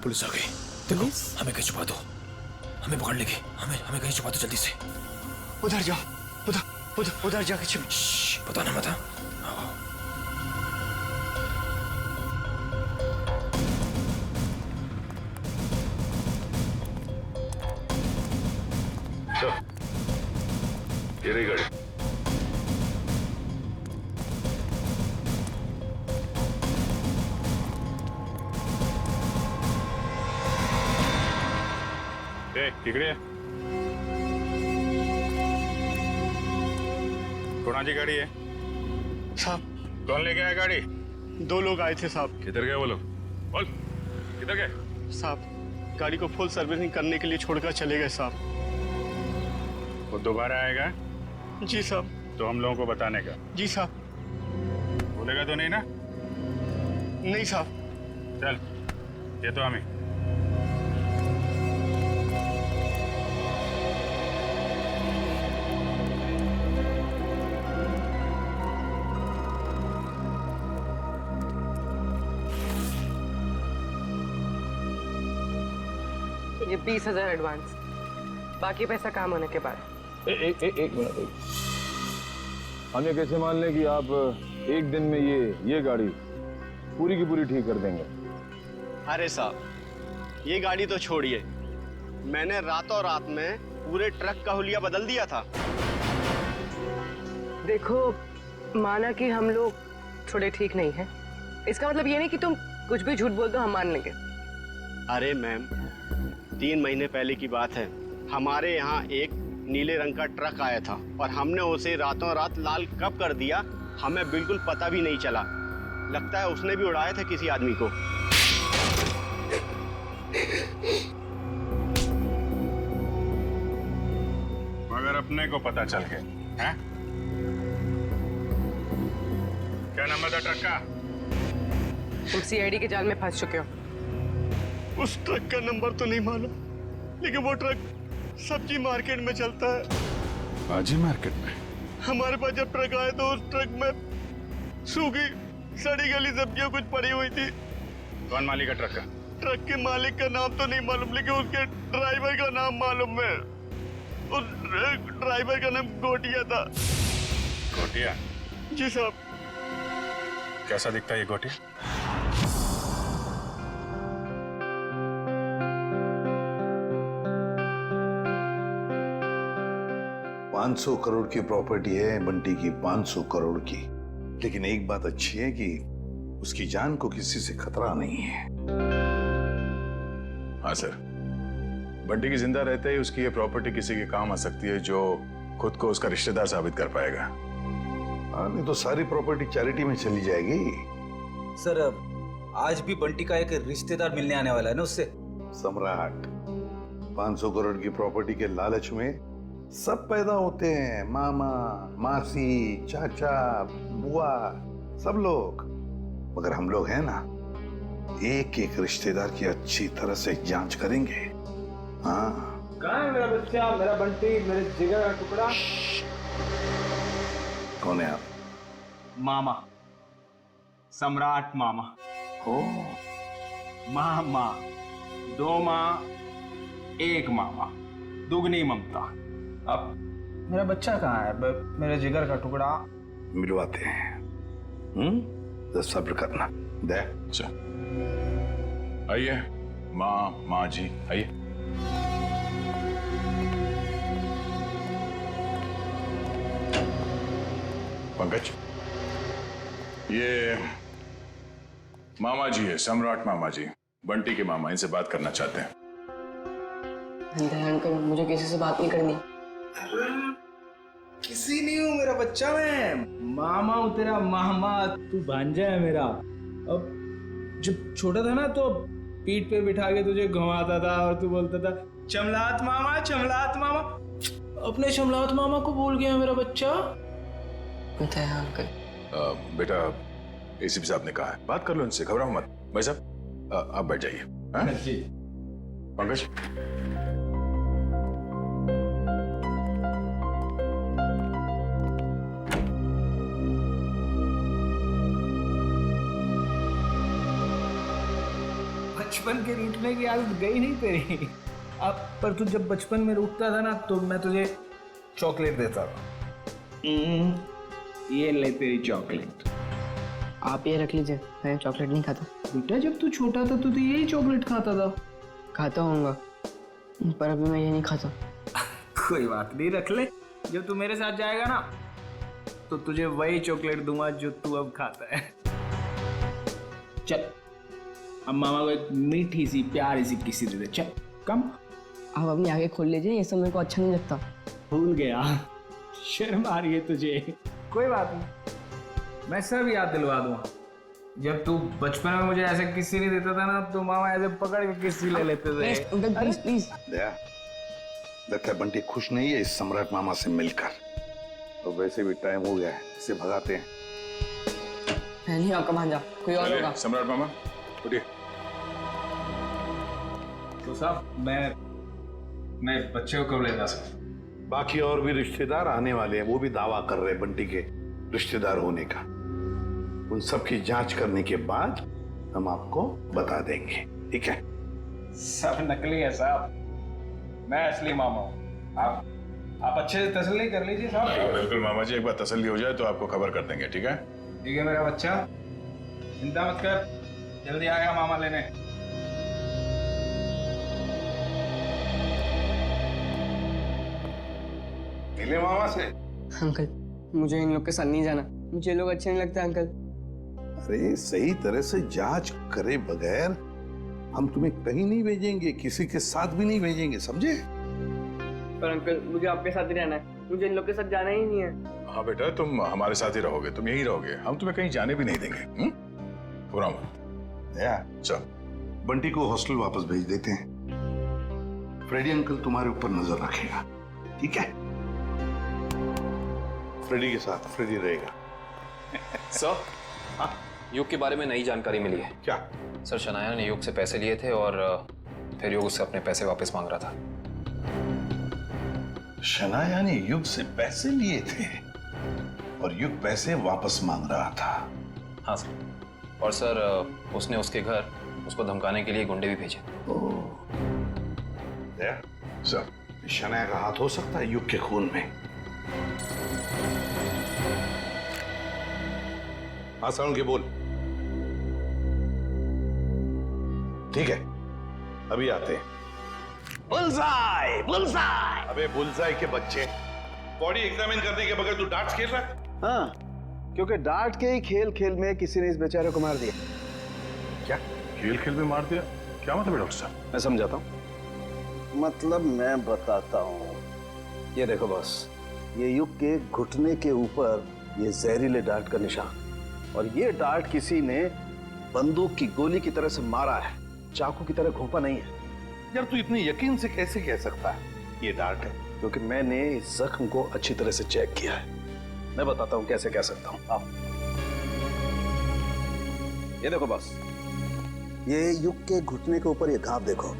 Police आ गई। देखो हमें कहीं छुपा दो, हमें पकड़ लेंगे। हमें कहीं छुपा दो जल्दी से। उधर जाओ, उधर जाके छिप। बताना मत। ये रही गाड़ी। इकडे कोणाची गाड़ी है? साहब कौन लेके आया गाड़ी? 2 लोग आए थे साहब। किधर गए वो लोग? बोल किधर गए? साहब गाड़ी को फुल सर्विसिंग करने के लिए छोड़कर चले गए साहब। वो दोबारा आएगा जी साहब। तो हम लोगों को बताने का। जी साहब। बोलेगा तो नहीं ना? नहीं साहब। चल ये तो हमें। ये 20,000 एडवांस, बाकी पैसा काम होने के बाद। एक मिनट। हम ये कैसे मान लें कि आप एक दिन में ये गाड़ी पूरी की पूरी ठीक कर देंगे? अरे साहब ये गाड़ी तो छोड़िए, मैंने रातों रात में पूरे ट्रक का हुलिया बदल दिया था। देखो माना कि हम लोग थोड़े ठीक नहीं हैं, इसका मतलब ये नहीं कि तुम कुछ भी झूठ बोल दो हम मान लेंगे। अरे मैम 3 महीने पहले की बात है, हमारे यहाँ एक नीले रंग का ट्रक आया था और हमने उसे रातों रात लाल कब कर दिया हमें बिल्कुल पता भी नहीं चला। लगता है उसने भी उड़ाया था किसी आदमी को। मगर अपने को पता चल गया है? क्या नंबर था ट्रक का? तुम सीआईडी के जाल में फंस चुके हो। उस ट्रक का नंबर तो नहीं मालूम, लेकिन वो ट्रक सब्जी मार्केट में चलता है। भाजी मार्केट में? हमारे पास जब ट्रक आया तो उस ट्रक में सूखी सड़ी गली सब्जियां कुछ पड़ी हुई थी। कौन मालिक है ट्रक का? ट्रक के मालिक का नाम तो नहीं मालूम, लेकिन उसके ड्राइवर का नाम मालूम है। उस ड्राइवर का नाम गोटिया था। गोटिया? जी साहब। कैसा दिखता है ये गोटिया? $500 करोड़ की प्रॉपर्टी है बंटी की, 500 करोड़ की। लेकिन एक बात अच्छी है कि उसकी जान को किसी से खतरा नहीं है। हाँ सर, बंटी की जिंदा रहते ही उसकी ये प्रॉपर्टी किसी के काम आ सकती है जो खुद को उसका रिश्तेदार साबित कर पाएगा। हाँ, नहीं तो सारी प्रॉपर्टी चैरिटी में चली जाएगी। सर आज भी बंटी का एक रिश्तेदार मिलने आने वाला है ना उससे। सम्राट 500 करोड़ की प्रॉपर्टी के लालच में सब पैदा होते हैं, मामा, मासी, चाचा, बुआ, सब लोग। मगर हम लोग हैं ना, एक एक रिश्तेदार की अच्छी तरह से जांच करेंगे। हाँ। कहाँ है मेरा बच्चा, मेरा बंटी, मेरे जिगर का टुकड़ा? कौन है आप? मामा, सम्राट मामा। हो मामा, 2 माँ 1 मामा, दुगनी ममता। अब मेरा बच्चा कहाँ है? मेरे जिगर का टुकड़ा। मिलवाते हैं। तो सब्र करना। दे अच्छा आइए माँ जी आइए। पंकज ये मामा जी है, सम्राट मामा जी, बंटी के मामा, इनसे बात करना चाहते हैं। अंकल मुझे किसी से बात नहीं करनी। किसी नहीं हूँ मेरा बच्चा, मैं मामा हूँ तेरा मामा, तू भांजा है मेरा। अब जब छोटा था ना तो पीठ पे बिठा के तुझे घुमाता था और तू बोलता था चमलात मामा, चमलात मामा। अपने चमलात मामा को भूल गया मेरा बच्चा। अंकल बेटा एसीपी साहब ने कहा है, बात कर लो इनसे, घबराओ मत। भाई साहब आप बैठ जाइए। जी पंकज बचपन के रूठने की आदत गई नहीं तेरी। अब पर तू जब बचपन में रूठता था ना तो मैं तुझे चॉकलेट देता था। ये ले तेरी चॉकलेट। आप ये रख लीजिए, मैं चॉकलेट नहीं खाता। बेटा जब तू छोटा था तो यही चॉकलेट खाता था। खाता होऊंगा, पर अभी मैं ये नहीं खाता। कोई बात नहीं, रख ले। जब तू मेरे साथ जाएगा ना तो तुझे वही चॉकलेट दूंगा जो तू अब खाता है। चल अब मामा को एक मीठी सी प्यारी सी किसी दे दे। चल कम। आप अपनी आगे खोल लीजिए, ये सब मेरे को अच्छा नहीं लगता। भूल गया, शर्म आ रही है तुझे। कोई बात नहीं, मैं सब याद दिलवा दूंगा। जब तू बचपन में मुझे ऐसे किसी नहीं देता था ना तो मामा ऐसे पकड़ के किसी ले लेते थे। Uncle please please. दया, लगता है बंटी खुश नहीं है इस सम्राट मामा से मिलकर। तो वैसे भी टाइम हो गया है, इसे भगाते हैं। मैं नहीं आपका भांजा, कोई और होगा। सम्राट मामा उठिए। तो साहब मैं बच्चे को कब ले जा सकता? बाकी और भी रिश्तेदार आने वाले हैं, वो भी दावा कर रहे हैं बंटी के रिश्तेदार होने का। उन सब की जांच करने के बाद हम आपको बता देंगे, ठीक है? सब नकली है साहब, मैं असली मामा हूँ। आप अच्छे से तसल्ली कर लीजिए साहब। बिल्कुल मामा जी, एक बार तसल्ली हो जाए तो आपको खबर कर देंगे, ठीक है? ठीक है मेरा बच्चा, चिंता मत कर, जल्दी आएगा मामा लेने। मिले मामा से? अंकल मुझे इन लोग के साथ नहीं जाना, मुझे लोग अच्छे नहीं लगते अंकल। अरे सही तरह से जांच करे बगैर हम तुम्हें कहीं नहीं भेजेंगे, किसी के साथ भी नहीं भेजेंगे, समझे? पर अंकल मुझे आपके साथ ही रहना है, मुझे इन लोग के साथ जाना ही नहीं है। हाँ बेटा, तुम हमारे साथ ही रहोगे, तुम यहीं रहोगे, हम तुम्हें कहीं जाने भी नहीं देंगे। पूरा चल बंटी को हॉस्टल वापस भेज देते हैं। फ्रेडी अंकल तुम्हारे ऊपर नजर रखेगा, ठीक है? फ्रेडी के साथ फ्रेडी रहेगा। सर, हाँ, युग के बारे में नई जानकारी मिली है। क्या? सर, शनाया ने युग से पैसे लिए थे और फिर युग उससे अपने पैसे वापस मांग रहा था। शनाया ने युग से पैसे लिए थे और युग पैसे वापस मांग रहा था। हाँ सर, और सर उसने उसके घर उसको धमकाने के लिए गुंडे भी भेजे। सर, शनाया का हाथ हो सकता है युग के खून में। हाँ साउंड के बोल। ठीक है, अभी आते हैं। Bullseye, bullseye. अबे बुलसाई के बच्चे, बॉडी एग्जामिन करने के बगैर तू डार्ट्स खेल रहा है? हाँ, क्योंकि डांट के ही खेल खेल में किसी ने इस बेचारे को मार दिया। क्या खेल खेल में मार दिया? क्या मतलब है डॉक्टर साहब? मैं समझाता हूँ। मतलब मैं बताता हूँ। ये देखो बॉस, ये युग के घुटने के ऊपर ये जहरीले डार्ट का निशान, और ये डार्ट किसी ने बंदूक की गोली की तरह से मारा है, चाकू की तरह घोंपा नहीं है। यार तू इतने यकीन से कैसे कह सकता है ये डार्ट है? क्योंकि मैंने इस जख्म को अच्छी तरह से चेक किया है। मैं बताता हूँ कैसे कह सकता हूँ। आओ, ये देखो बॉस, ये युग के घुटने के ऊपर ये घाव देखो,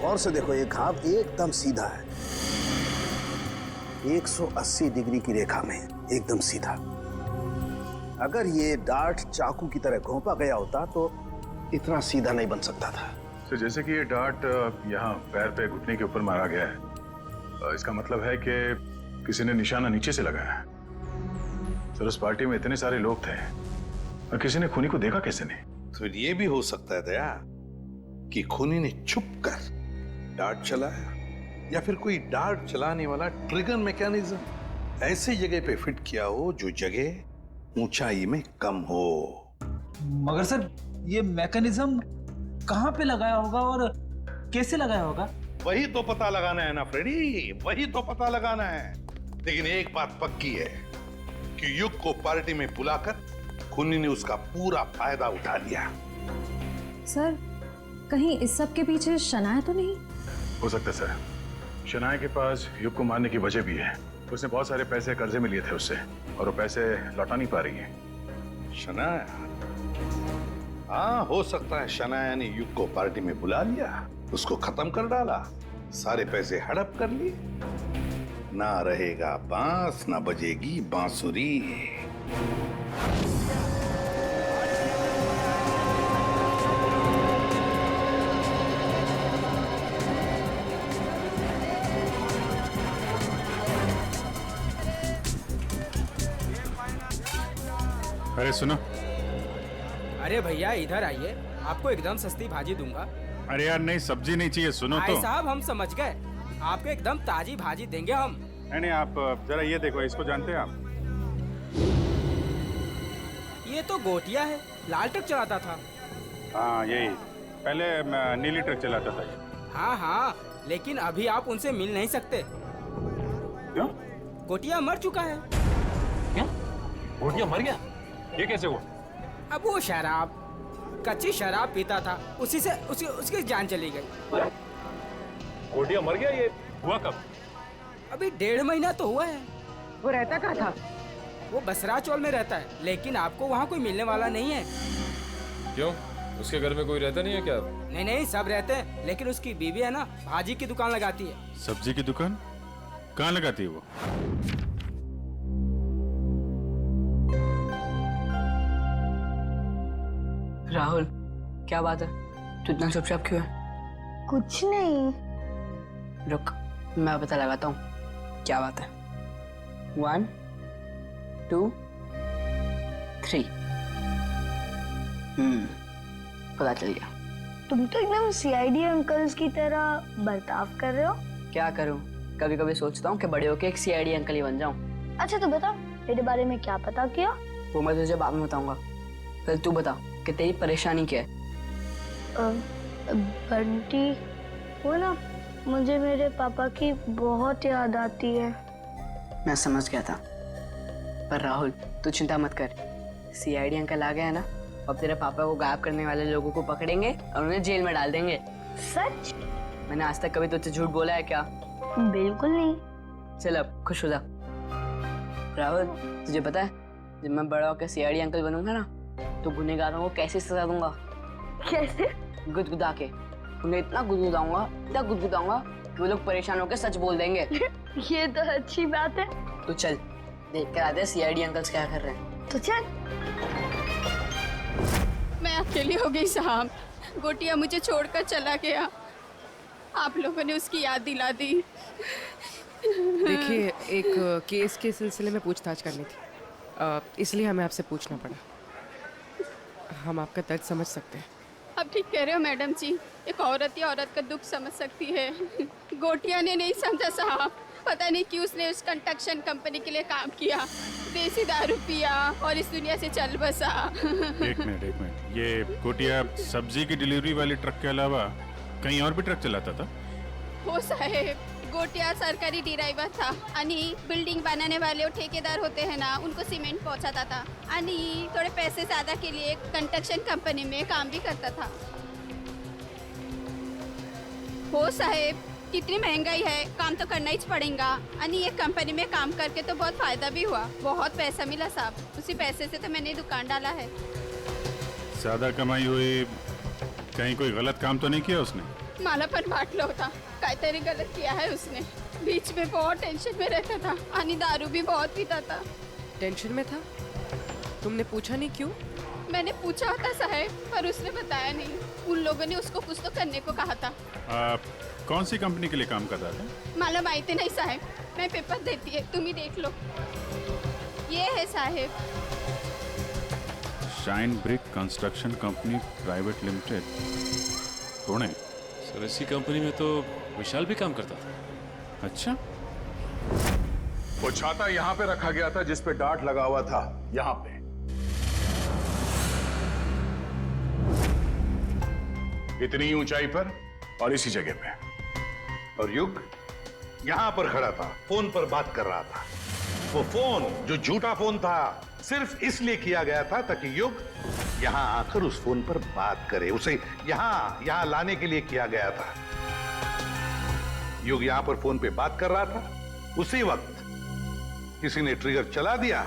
और से देखो, ये घाव एकदम सीधा है, 180 डिग्री की रेखा में एकदम सीधा। अगर ये डार्ट चाकू की तरह घोंपा गया होता तो इतना सीधा नहीं बन सकता था। तो जैसे कि ये डार्ट यहाँ पैर पे घुटने के ऊपर मारा गया है, इसका मतलब है कि किसी ने निशाना नीचे से लगाया है। सर, उस पार्टी में इतने सारे लोग थे और किसी ने खूनी को देखा कैसे नहीं? तो ये भी हो सकता है दया कि खूनी ने छुप कर डार्ट चलाया, या फिर कोई डार्ट चलाने वाला ट्रिगर मैकेनिज्म ऐसी जगह पे फिट किया हो जो जगह ऊंचाई में कम हो। मगर सर, ये मैकेनिज्म कहाँ पे लगाया होगा और कैसे लगाया होगा? वही तो पता लगाना है ना फ्रेडी, वही तो पता लगाना है। लेकिन एक बात पक्की है कि युग को पार्टी में बुलाकर खूनी ने उसका पूरा फायदा उठा लिया। सर, कहीं इस सब के पीछे शनाया तो नहीं? हो सकता है सर, शनाया के पास युग को मारने की वजह भी है। उसने बहुत सारे पैसे कर्जे में लिए थे उससे, और वो पैसे लौटा नहीं पा रही है। शनाया? हाँ, हो सकता है शनाया ने युग को पार्टी में बुला लिया, उसको खत्म कर डाला, सारे पैसे हड़प कर लिए। ना रहेगा बांस, ना बजेगी बांसुरी। अरे सुनो, अरे भैया इधर आइए, आपको एकदम सस्ती भाजी दूंगा। अरे यार नहीं, सब्जी नहीं चाहिए, सुनो भाई तो। साहब हम समझ गए, आपको एकदम ताजी भाजी देंगे हम। नहीं, आप जरा ये देखो, इसको जानते हैं आप? ये तो गोटिया है, लाल ट्रक चलाता था। हाँ यही, पहले नीली ट्रक चलाता था। हाँ हाँ, लेकिन अभी आप उनसे मिल नहीं सकते। क्यों? गोटिया मर चुका है। क्या? गोटिया मर गया? ये कैसे हुआ? अब वो शराब, कच्ची शराब पीता था, उसी से उसकी जान चली गई। गोटिया मर गया? ये हुआ कब? अभी 1.5 महीना तो हुआ है। वो रहता कहाँ था? वो बसरा चौल में रहता है, लेकिन आपको वहाँ कोई मिलने वाला नहीं है। क्यों, उसके घर में कोई रहता नहीं है क्या? नहीं नहीं, सब रहते हैं, लेकिन उसकी बीवी है ना, भाजी की दुकान लगाती है। सब्जी की दुकान कहाँ लगाती है वो? राहुल, क्या बात है? तू इतना चुपचाप क्यों है? कुछ नहीं। रुक, मैं पता लगाता हूँ क्या बात है। 1 2 3। पता चल गया। तुम तो एकदम सीआईडी अंकल्स की तरह बर्ताव कर रहे हो। क्या करूँ, कभी कभी सोचता हूँ कि बड़े होके एक सीआईडी अंकल ही बन जाऊँ। अच्छा तो बता, मेरे बारे में क्या पता किया? वो मैं तुझे बाद में बताऊंगा। पहले तू बता कि तेरी परेशानी क्या है। बंटी, वो ना, मुझे मेरे पापा की बहुत याद आती है। मैं समझ गया था, पर राहुल तू चिंता मत कर। सीआईडी अंकल आ गए हैं ना, अब तेरे पापा को गायब करने वाले लोगों को पकड़ेंगे और उन्हें जेल में डाल देंगे। सच? मैंने आज तक कभी तुझसे झूठ बोला है क्या? बिल्कुल नहीं। चल अब खुश हो जा। राहुल, तुझे पता है जब मैं बड़ा होकर सीआईडी अंकल बनूंगा ना, तो गुनहगारों को कैसे सजा दूंगा? कैसे? गुदगुदा के। उन्हें इतना गुदगुदाऊंगा कि वो लोग परेशान होकर सच बोल देंगे। ये तो अच्छी बात है। तो चल देख कर आते हैं सीआईडी अंकल्स क्या कर रहे हैं। तो चल। मैं अकेली हो गई साहब, गोटिया मुझे छोड़कर चला गया। आप लोगों ने उसकी याद दिला दी। देखिए, एक केस के सिलसिले में पूछताछ करनी थी, इसलिए हमें आपसे पूछना पड़ा। हम आपका दर्द समझ सकते हैं। आप ठीक कह रहे हो मैडम जी, एक औरत ही औरत का दुख समझ सकती है। गोटिया ने नहीं समझा साहब, पता नहीं क्यों उसने उस कंस्ट्रक्शन कंपनी के लिए काम किया, देसी दारू पिया और इस दुनिया से चल बसा। एक मिनट, ये गोटिया सब्जी की डिलीवरी वाली ट्रक के अलावा कहीं और भी ट्रक चलाता था? हो साहेब, गोटिया सरकारी ड्राइवर था आणि बिल्डिंग बनाने वाले ठेकेदार होते हैं ना, उनको सीमेंट पहुंचाता था आणि थोड़े पैसे ज्यादा के लिए कंस्ट्रक्शन कंपनी में काम भी करता था। हो साहेब, कितनी महंगाई है, काम तो करना ही पड़ेगा। आणि ये कंपनी में काम करके तो बहुत फायदा भी हुआ, बहुत पैसा मिला साहब। उसी पैसे से तो मैंने दुकान डाला है। ज्यादा कमाई हुई, कहीं कोई गलत काम तो नहीं किया उसने? मला पण वाटलं होता काहीतरी गलत किया है उसने। बीच में बहुत टेंशन में रहता था आणि दारू भी बहुत पीता था। टेंशन में था? तुमने पूछा नहीं क्यों? मैंने पूछा था साहब, पर उसने बताया नहीं। उन लोगों ने उसको कुछ तो करने को कहा था। कौन सी कंपनी के लिए काम कर रहा था? मला माहिती नहीं साहब, मैं पेपर देती है, तुम ही देख लो। ये है साहब, shine brick construction company private limited, Pune. Sir इसी कंपनी में तो विशाल भी काम करता था। अच्छा, वो छाता यहाँ पे रखा गया था जिस पे डार्ट लगा हुआ था, यहाँ पे। इतनी ऊंचाई पर और इसी जगह पे। और युग यहां पर खड़ा था, फोन पर बात कर रहा था। वो फोन जो झूठा फोन था, सिर्फ इसलिए किया गया था ताकि युग यहां आकर उस फोन पर बात करे। उसे यहां लाने के लिए किया गया था। युग यहां पर फोन पे बात कर रहा था, उसी वक्त किसी ने ट्रिगर चला दिया,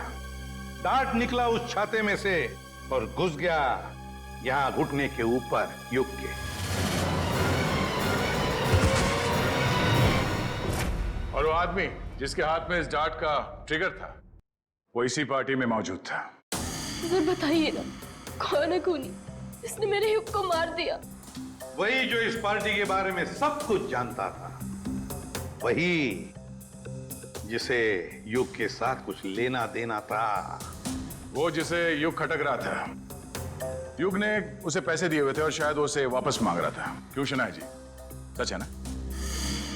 डार्ट निकला उस छाते में से और घुस गया यहां घुटने के ऊपर युग के। और वो आदमी जिसके हाथ में इस डार्ट का ट्रिगर था, वो इसी पार्टी में मौजूद था। सर बताइए ना, कौन है खूनी इसने मेरे युग को मार दिया? वही जो इस पार्टी के बारे में सब कुछ जानता था, वही जिसे युग के साथ कुछ लेना देना था, वो जिसे युग खटक रहा था, युग ने उसे पैसे दिए हुए थे और शायद वो उसे वापस मांग रहा था। क्यों शनाया जी, सच है ना?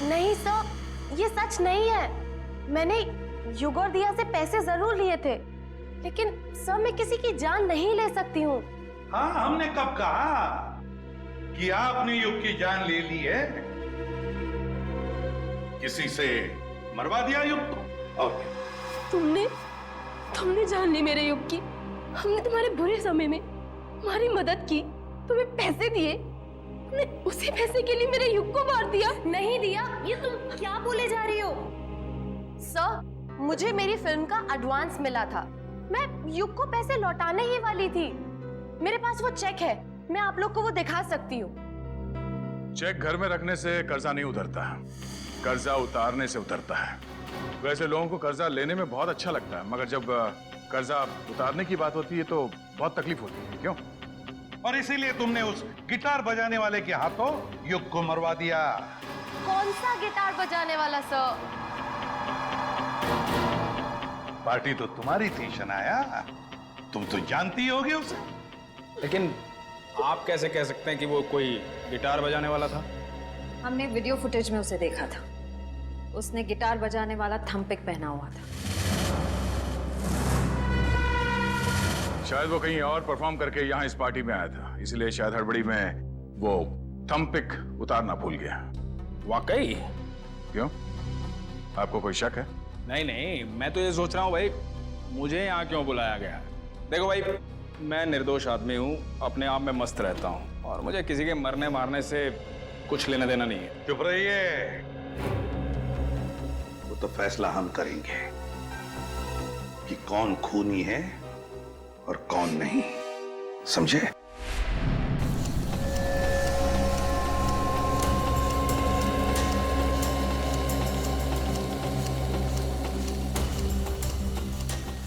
नहीं सर, ये सच नहीं है। मैंने युग और दिया से पैसे जरूर लिए थे, लेकिन सर मैं किसी की जान नहीं ले सकती हूँ। हाँ, हमने कब कहा कि आपने युग की जान ले ली है? किसी से मरवा दिया युग को। और तुमने जान ली मेरे युग की। हमने तुम्हारे बुरे समय में तुम्हारी मदद की, तुम्हें पैसे दिए, तुमने उसी पैसे के लिए मेरे युग को मार दिया। नहीं दिया, ये तुम क्या बोले जा रही हो? सर, मुझे मेरी फिल्म का एडवांस मिला था। मैं युग को पैसे लौटाने ही वाली थी। मेरे पास वो चेक है, मैं आप लोग को वो दिखा सकती हूँ। चेक घर में रखने से कर्जा नहीं उतरता, कर्जा उतारने से उतरता है। वैसे लोगों को कर्जा लेने में बहुत अच्छा लगता है, मगर जब कर्जा उतारने की बात होती है तो बहुत तकलीफ होती है। क्यों? और इसीलिए तुमने उस गिटार बजाने वाले के हाथों युग को मरवा दिया। कौन सा गिटार बजाने वाला सर? पार्टी तो तुम्हारी थी शनाया, तुम तो जानती होगी उसे। लेकिन आप कैसे कह सकते हैं कि वो कोई गिटार बजाने वाला था? हमने वीडियो फुटेज में उसे देखा था। उसने गिटार बजाने वाला थंपिक पहना हुआ था। शायद वो कहीं और परफॉर्म करके यहाँ इस पार्टी में आया था, इसलिए शायद हड़बड़ी में वो थंपिक उतारना भूल गया। वाकई? क्यों, आपको कोई शक है? नहीं नहीं, मैं तो ये सोच रहा हूँ भाई, मुझे यहाँ क्यों बुलाया गया। देखो भाई, मैं निर्दोष आदमी हूँ, अपने आप में मस्त रहता हूँ और मुझे किसी के मरने मारने से कुछ लेना देना नहीं है। चुप रहिए, वो तो फैसला हम करेंगे कि कौन खूनी है और कौन नहीं, समझे?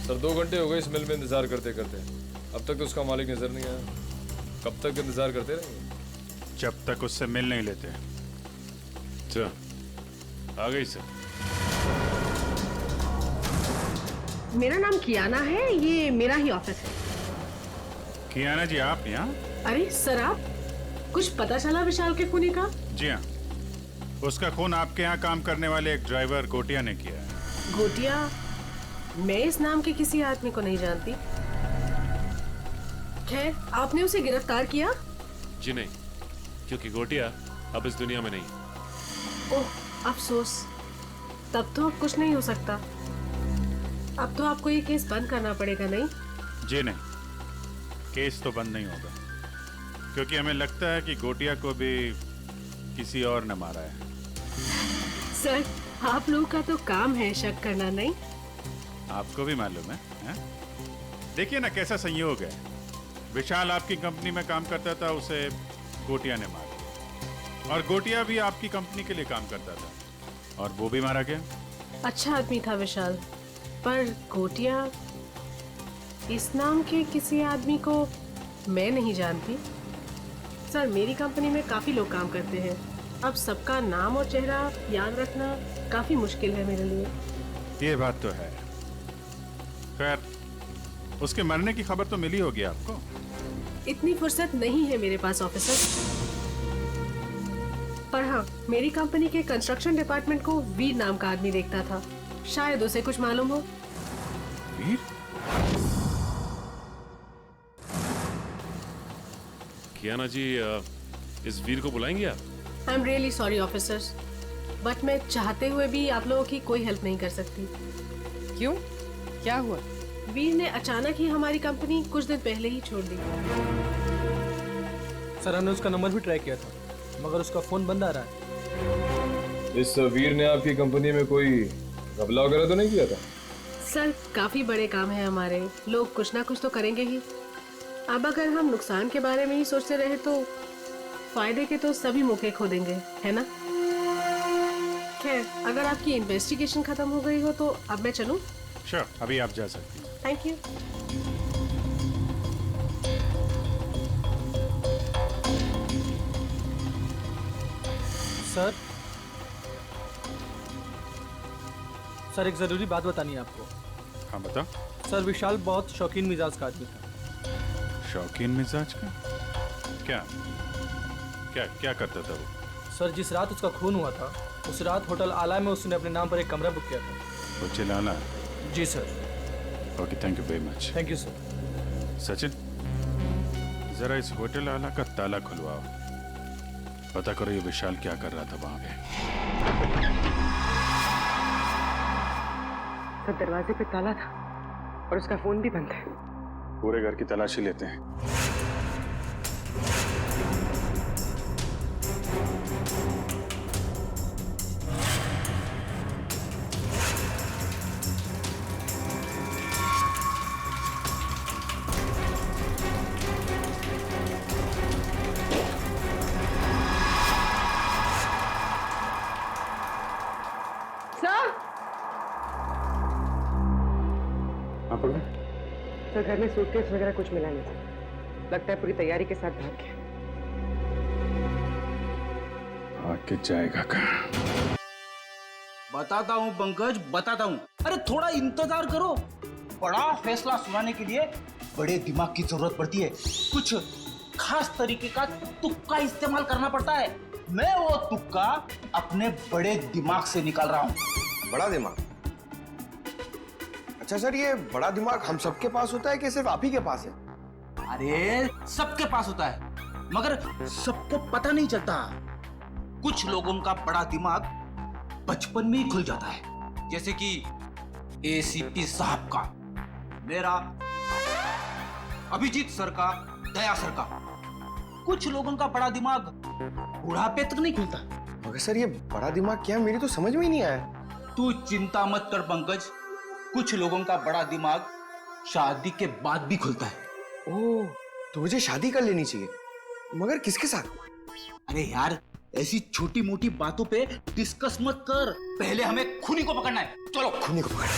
सर 2 घंटे हो गए इस मिल में इंतजार करते करते, अब तक तो उसका मालिक नजर नहीं आया। कब तक इंतजार करते रहेंगे? जब तक उससे मिल नहीं लेते। अच्छा, आ गई सर। मेरा नाम कियाना है, ये मेरा ही ऑफिस है। कियाना जी, आप यहाँ? अरे सर, आप कुछ पता चला विशाल के खूनी का? जी हाँ, उसका खून आपके यहाँ काम करने वाले एक ड्राइवर गोटिया ने किया है। गोटिया? मैं इस नाम के किसी आदमी को नहीं जानती। खैर, आपने उसे गिरफ्तार किया? जी नहीं, क्योंकि गोटिया अब इस दुनिया में नहीं। ओह, अफसोस। तब तो अब कुछ नहीं हो सकता। अब तो आपको ये केस बंद करना पड़ेगा, नहीं? जी नहीं, केस तो बंद नहीं होगा, क्योंकि हमें लगता है कि गोटिया को भी किसी और ने मारा है। सर, आप लोगों का तो काम है शक करना, नहीं? आपको भी मालूम है, है? देखिए ना कैसा संयोग है। विशाल आपकी कंपनी में काम करता था, उसे गोटिया ने मारा, और गोटिया भी आपकी कंपनी के लिए काम करता था और वो भी मारा गया। अच्छा आदमी था विशाल, पर गोटिया, इस नाम के किसी आदमी को मैं नहीं जानती। सर, मेरी कंपनी में काफी लोग काम करते हैं, अब सबका नाम और चेहरा याद रखना काफी मुश्किल है मेरे लिए। ये बात तो है। खैर, उसके मरने की खबर तो मिली होगी आपको। इतनी फुर्सत नहीं है मेरे पास ऑफिसर, पर हाँ, मेरी कंपनी के कंस्ट्रक्शन डिपार्टमेंट को वीर नाम का आदमी देखता था, शायद उसे कुछ मालूम हो। वीर? कियाना जी, इस वीर को बुलाएंगे आप? I am really sorry officers, but मैं चाहते हुए भी आप लोगों की कोई हेल्प नहीं कर सकती। क्यों, क्या हुआ? वीर ने अचानक ही हमारी कंपनी कुछ दिन पहले ही छोड़ दी। सर, हमने उसका नंबर भी ट्राई किया था, मगर उसका फोन बंद आ रहा है। इस वीर ने आपकी कंपनी में कोई घपला वगैरह तो नहीं किया था? सर, काफी बड़े काम है हमारे, लोग कुछ ना कुछ तो करेंगे ही। अब अगर हम नुकसान के बारे में ही सोचते रहे तो फायदे के तो सभी मौके खो देंगे, है ना? खैर, अगर आपकी इन्वेस्टिगेशन खत्म हो गई हो तो अब मैं चलूं? श्योर, अभी आप जा सकती हैं। Thank you. सर, एक जरूरी बात बतानी है आपको। हाँ, बताओ। सर विशाल बहुत शौकीन मिजाज का आदमी था। शौकीन मिजाज का? क्या क्या क्या करता था वो? सर जिस रात उसका खून हुआ था उस रात होटल आला में उसने अपने नाम पर एक कमरा बुक किया था। होटल आला? जी sir. Okay, thank you very much. Thank you sir. Sachin, जरा इस होटल आला का ताला खुलवाओ, पता करो ये विशाल क्या कर रहा था वहां पे। सर दरवाजे पे ताला था और उसका फोन भी बंद है। पूरे घर की तलाशी लेते हैं। सर घर में सूटकेस वगैरह कुछ मिला नहीं था। लगता है पूरी तैयारी के साथ भाग गया। आके जाएगा कहाँ? बताता हूँ पंकज, बताता हूँ। अरे थोड़ा इंतजार करो। बड़ा फैसला सुनाने के लिए बड़े दिमाग की जरूरत पड़ती है। कुछ खास तरीके का तुक्का इस्तेमाल करना पड़ता है। मैं वो तुक्का अपने बड़े दिमाग से निकाल रहा हूँ। बड़ा दिमाग? अच्छा सर, ये बड़ा दिमाग हम सबके पास होता है कि सिर्फ आप ही के पास है? अरे सबके पास होता है, मगर सबको पता नहीं चलता। कुछ लोगों का बड़ा दिमाग बचपन में ही खुल जाता है, जैसे कि एसीपी साहब का, मेरा, अभिजीत सर का, दया सर का। कुछ लोगों का बड़ा दिमाग बुढ़ापे तक नहीं खुलता। मगर सर ये बड़ा दिमाग क्या, मेरी तो समझ में ही नहीं आया। तू चिंता मत कर पंकज, कुछ लोगों का बड़ा दिमाग शादी के बाद भी खुलता है। ओह, तो मुझे शादी कर लेनी चाहिए, मगर किसके साथ? अरे यार, ऐसी छोटी मोटी बातों पे डिस्कस मत कर, पहले हमें खूनी को पकड़ना है। चलो खूनी को पकड़।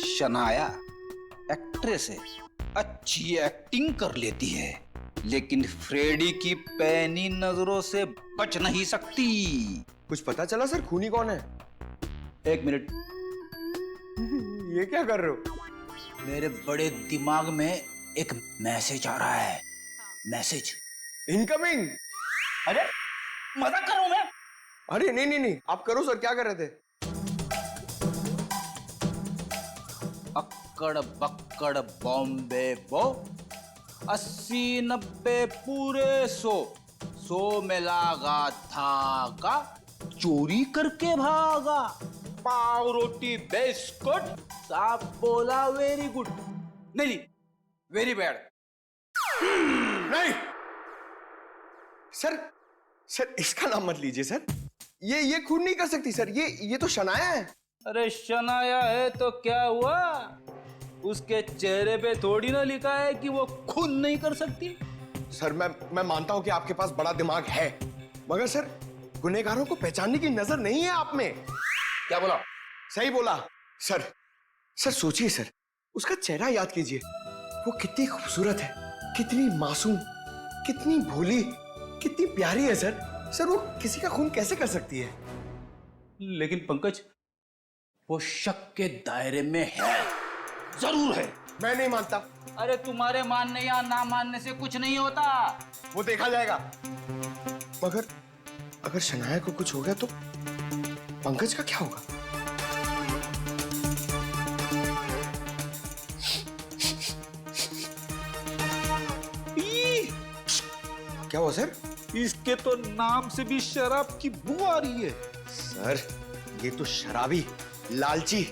शनाया एक्ट्रेस है, अच्छी एक्टिंग कर लेती है, लेकिन फ्रेडी की पैनी नजरों से बच नहीं सकती। कुछ पता चला सर खूनी कौन है? एक मिनट। ये क्या कर रहे हो? मेरे बड़े दिमाग में एक मैसेज आ रहा है। Message incoming. अरे मजाक कर रहा हूं मैं। अरे नहीं नहीं नहीं, आप करो सर, क्या कर रहे थे? अक्कड़ बक्कड़ बॉम्बे बो, 80-90 पूरे 100 में लागा धागा, चोरी करके भागा, पाव रोटी बिस्कुट, साहब बोला वेरी गुड। नहीं, वेरी बैड। नहीं सर, सर इसका नाम मत लीजिए सर। ये खून नहीं कर सकती सर, ये तो शनाया है। अरे शनाया है तो क्या हुआ? उसके चेहरे पे थोड़ी ना लिखा है कि वो खून नहीं कर सकती। सर मैं मानता हूं कि आपके पास बड़ा दिमाग है, मगर सर गुनहगारों को पहचानने की नजर नहीं है आप में। क्या बोला? सही बोला सर। सर सोचिए सर, उसका चेहरा याद कीजिए, वो कितनी खूबसूरत है, कितनी मासूम, कितनी भोली, कितनी प्यारी है सर। सर वो किसी का खून कैसे कर सकती है? लेकिन पंकज, वो शक के दायरे में है, जरूर है। मैं नहीं मानता। अरे तुम्हारे मानने या ना मानने से कुछ नहीं होता, वो देखा जाएगा। मगर अगर शनाया को कुछ हो गया तो पंकज का क्या होगा? क्या हुआ सर? इसके तो नाम से भी शराब की बू आ रही है। सर ये तो शराबी, लालची,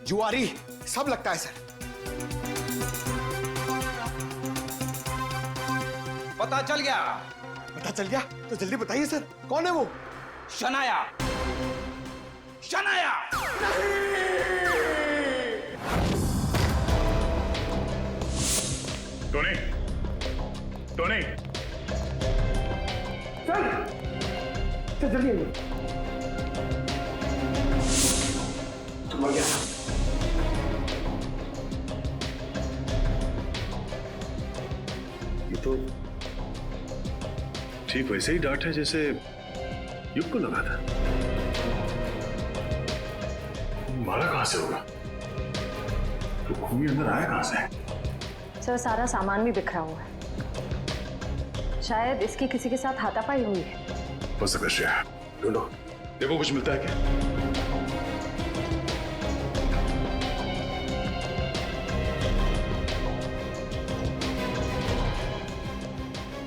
जुआरी सब लगता है सर। पता चल गया? पता चल गया तो जल्दी बताइए सर, कौन है वो? Shanaya. Shanaya. Tony, Tony, sir जल्दी आइए। तुम आ गया। ये तो ठीक वैसे ही डांट है जैसे युग को लगा था। मारा कहां से होगा? तो खूनी अंदर आया कहां से? सर सारा सामान भी बिखरा हुआ है, शायद इसकी किसी के साथ हाथापाई हुई है। हो सकता है श्रेया, ढूंढो, देखो कुछ मिलता है क्या?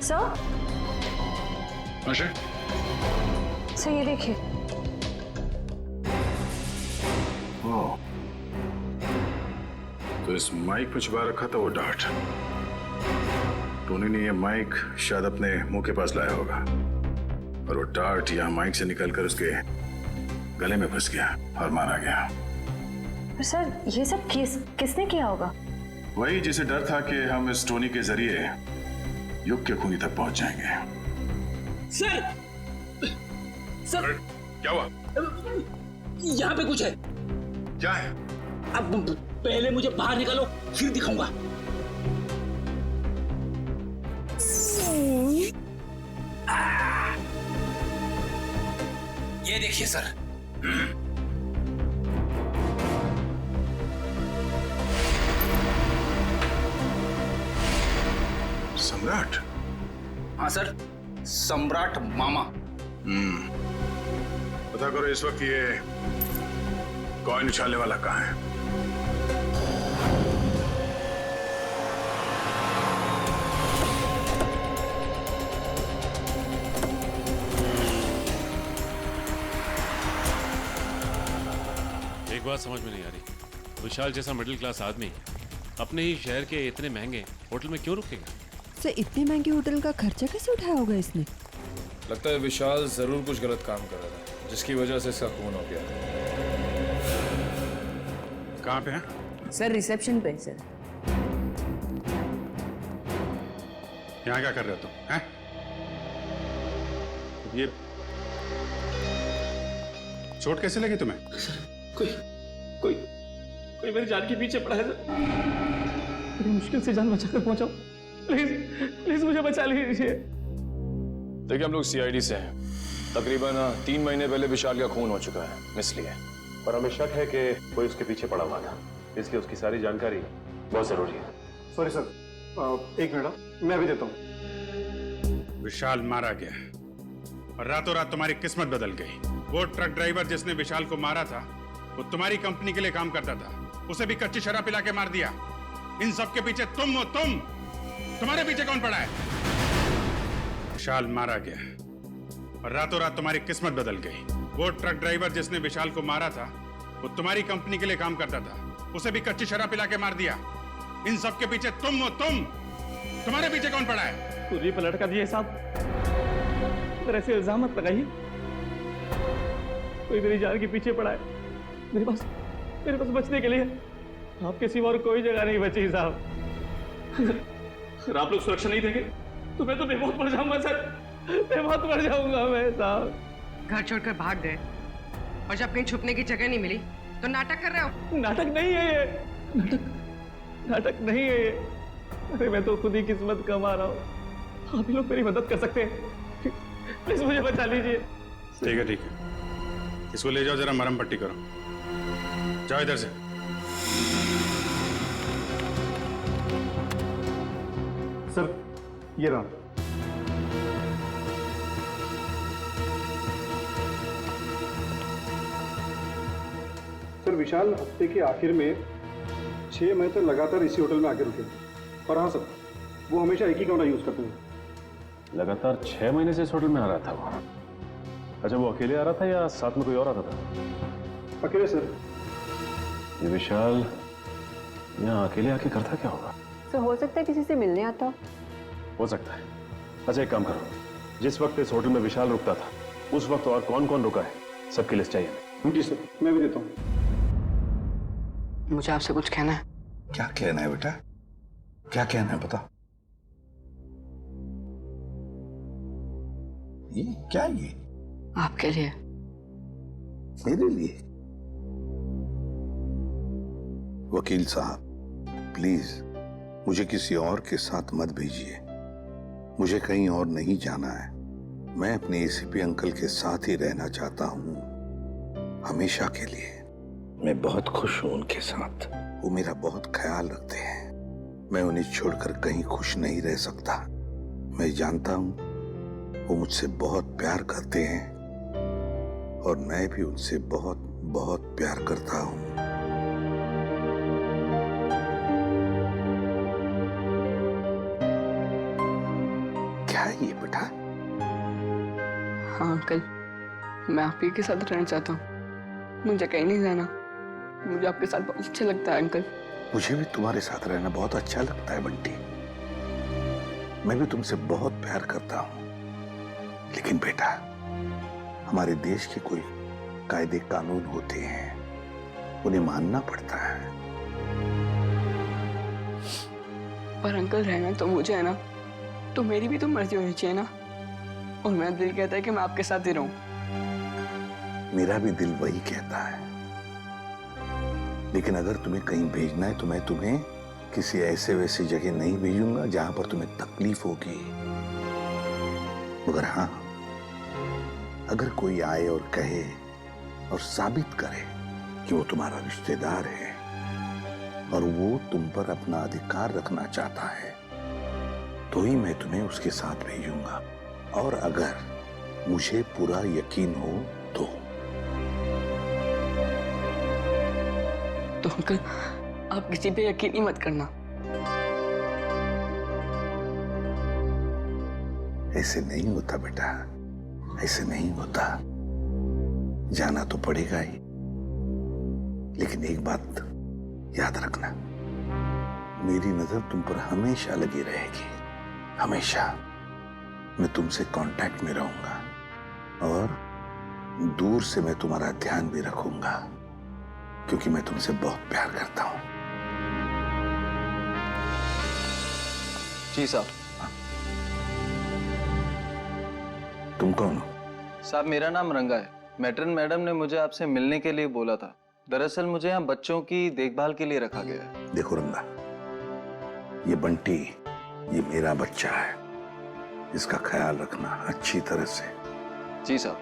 सर आशा, सर ये देखिए। ओह, तो इस माइक में छुपा रखा था वो डार्ट। टोनी ने ये माइक शायद अपने मुंह के पास लाया होगा और वो डार्ट यहाँ माइक से निकलकर उसके गले में फंस गया और मारा गया। पर सर ये सब किसने किया होगा? वही जिसे डर था कि हम इस टोनी के जरिए युग के खूनी तक पहुंच जाएंगे। सर सर क्या हुआ? यहाँ पे कुछ है। क्या है? अब पहले मुझे बाहर निकालो, फिर दिखाऊंगा। ये देखिए सर। सम्राट? हाँ सर, सम्राट मामा। पता करो इस वक्त ये कॉइन उछालने वाला कहाँ है? एक बात समझ में नहीं आ रही, विशाल जैसा मिडिल क्लास आदमी अपने ही शहर के इतने महंगे होटल में क्यों रुकेगा? सर इतने महंगे होटल का खर्चा कैसे उठाया होगा इसने? लगता है विशाल जरूर कुछ गलत काम कर रहा था, जिसकी वजह से इसका खून हो गया। कहाँ पे है? सर रिसेप्शन पे सर। यहाँ क्या कर रहे हो तुम? हैं? ये चोट कैसे लगी तुम्हें? कोई मेरी जान के पीछे पड़ा है सर। बड़ी मुश्किल से जान बचाकर पहुंचाओ, प्लीज मुझे बचा लीजिए। देखिए हम लोग सीआईडी से हैं। तकरीबन 3 महीने पहले विशाल का खून हो चुका है, इसलिए। पर हमें शक है कि कोई उसके पीछे पड़ा हुआ था, इसलिए उसकी सारी जानकारी बहुत जरूरी है। सॉरी सर, एक मिनट मैं भी देता हूँ। विशाल मारा गया और रातों रात तुम्हारी किस्मत बदल गई। वो ट्रक ड्राइवर जिसने विशाल को मारा था वो तुम्हारी कंपनी के लिए काम करता था, उसे भी कच्ची शराब पिला के मार दिया। इन सब के पीछे तुम हो। तुम्हारे पीछे कौन पड़ा है? विशाल मारा गया और रातों रात तुम्हारी किस्मत बदल गई। वो ट्रक ड्राइवर जिसने विशाल को मारा था वो तुम्हारी कंपनी के लिए काम करता था, उसे भी कच्ची शराब पिला के मार दिया। इन सब के पीछे तुम हो। तुम्हारे पीछे कौन पड़ा है? पूरी पलट कर दिए साहब, अगर ऐसे इल्जाम मत लगाइए। कोई मेरी जान के पीछे पड़ा है। मेरे पास बचने के लिए आपके सिवा और कोई जगह नहीं बची साहब। अगर आप लोग सुरक्षा नहीं देंगे तो मैं तो बेमौत मर जाऊंगा सर, बेमौत मर जाऊंगा मैं साहब। घर छोड़कर भाग गए और जब कहीं छुपने की जगह नहीं मिली तो नाटक कर रहे हो? नाटक नहीं है ये, नाटक नहीं है ये। अरे मैं तो खुद ही किस्मत कमा रहा हूँ, आप ही लोग मेरी मदद कर सकते हैं। प्लीज मुझे बचा लीजिए। ठीक है, इसको ले जाओ, जरा मरहम पट्टी करो। जाओ इधर से। सर ये रहा। सर विशाल हफ्ते के आखिर में 6 महीने तक लगातार इसी होटल में आके रुके। और हाँ सर, वो हमेशा एक ही कमरा यूज करते हैं। लगातार 6 महीने से इस होटल में आ रहा था वो? अच्छा, वो अकेले आ रहा था या साथ में कोई और आता था? अकेले सर। ये विशाल यहाँ अकेले आके करता क्या होगा? तो हो सकता है किसी से मिलने आता हो सकता है। अच्छा एक काम करो, जिस वक्त इस होटल में विशाल रुकता था उस वक्त और कौन कौन रुका है सबकी लिस्ट चाहिए हमें। जी सर, मैं भी देता हूँ। मुझे आपसे कुछ कहना है। क्या कहना है बेटा? क्या कहना है बता। ये क्या? ये आपके लिए। मेरे लिए? वकील साहब प्लीज मुझे किसी और के साथ मत भेजिए। मुझे कहीं और नहीं जाना है। मैं अपने एसीपी अंकल के साथ ही रहना चाहता हूं, हमेशा के लिए। मैं बहुत खुश हूं उनके साथ। वो मेरा बहुत ख्याल रखते हैं। मैं उन्हें छोड़कर कहीं खुश नहीं रह सकता। मैं जानता हूं वो मुझसे बहुत प्यार करते हैं और मैं भी उनसे बहुत बहुत प्यार करता हूं। क्या है ये बेटा? हाँ अंकल, मैं आप ही के साथ रहना चाहता हूँ। मुझे कहीं नहीं जाना। मुझे आपके साथ बहुत अच्छा लगता है अंकल। मुझे भी तुम्हारे साथ रहना बहुत अच्छा लगता है बंटी। मैं भी तुमसे बहुत प्यार करता हूं। लेकिन बेटा, हमारे देश के कोई कायदे कानून होते हैं, उन्हें मानना पड़ता है। पर अंकल रहना तो मुझे है ना, तो मेरी भी तो मर्जी होनी चाहिए ना। और मेरा दिल कहता है कि मैं आपके साथ ही रहूं। मेरा भी दिल वही कहता है। लेकिन अगर तुम्हें कहीं भेजना है तो मैं तुम्हें किसी ऐसे वैसी जगह नहीं भेजूंगा जहां पर तुम्हें तकलीफ होगी। मगर हाँ, अगर कोई आए और कहे और साबित करे कि वो तुम्हारा रिश्तेदार है और वो तुम पर अपना अधिकार रखना चाहता है, तो ही मैं तुम्हें उसके साथ भेजूंगा। और अगर मुझे पूरा यकीन हो तो अंकल आप किसी पे यकीन ही मत करना। ऐसे नहीं होता बेटा, ऐसे नहीं होता। जाना तो पड़ेगा ही। लेकिन एक बात याद रखना, मेरी नजर तुम पर हमेशा लगी रहेगी। हमेशा मैं तुमसे कांटेक्ट में रहूंगा और दूर से मैं तुम्हारा ध्यान भी रखूंगा, क्योंकि मैं तुमसे बहुत प्यार करता हूं। जी साहब। तुम कौन हो? साहब मेरा नाम रंगा है। मैट्रन मैडम ने मुझे आपसे मिलने के लिए बोला था। दरअसल मुझे यहाँ बच्चों की देखभाल के लिए रखा गया है। देखो रंगा, ये बंटी, ये मेरा बच्चा है। इसका ख्याल रखना अच्छी तरह से। जी साहब।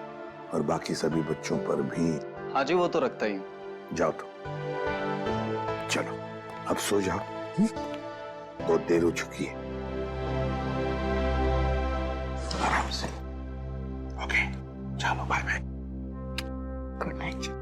और बाकी सभी बच्चों पर भी। हाँ जी, वो तो रखता ही हूँ। जाओ तो। चलो अब सो जाओ। बहुत देर हो चुकी है। आराम से। ओके, चलो बाय बाय। Good night.